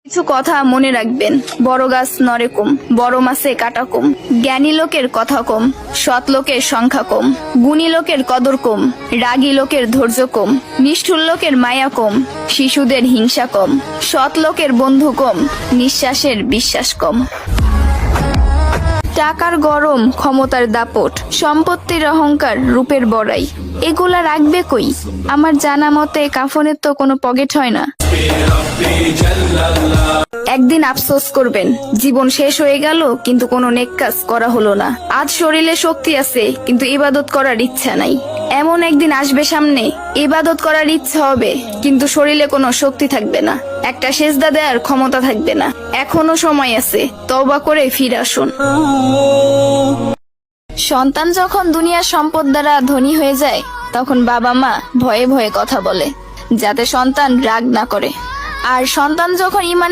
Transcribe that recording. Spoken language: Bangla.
কিছু কথা মনে রাখবেন, বড় গাছ নড়ে কম, বড় মাছে কাটা কম, জ্ঞানী লোকের কথা কম, সৎ লোকের সংখ্যা কম, গুণী লোকের কদর কম, রাগী লোকের ধৈর্য কম, নিষ্ঠুর লোকের মায়া কম, শিশুদের হিংসা কম, সৎ লোকের বন্ধু কম, নিঃশ্বাসের বিশ্বাস কম। টাকার গরম, ক্ষমতার দাপট, সম্পত্তির অহংকার, রূপের বড়াই, এগুলা রাখবে কই? আমার জানা মতে কাফনের তো কোনো পকেট হয় না। একদিন আফসোস করবেন, জীবন শেষ হয়ে গেল কিন্তু কোনো নেক কাজ করা হলো না। আজ শরীরে শক্তি আছে কিন্তু ইবাদত করার ইচ্ছা নাই। এমন একদিন আসবে সামনে, ইবাদত করার ইচ্ছা হবে কিন্তু শরীরে কোনো শক্তি থাকবে না, একটা সেজদা দেওয়ার ক্ষমতা থাকবে না। এখনো সময় আছে, তওবা করে ফিরে আসুন। সন্তান যখন দুনিয়ার সম্পদ দ্বারা ধনী হয়ে যায়, তখন বাবা মা ভয়ে ভয়ে কথা বলে যাতে সন্তান রাগ না করে। আর সন্তান যখন ইমানের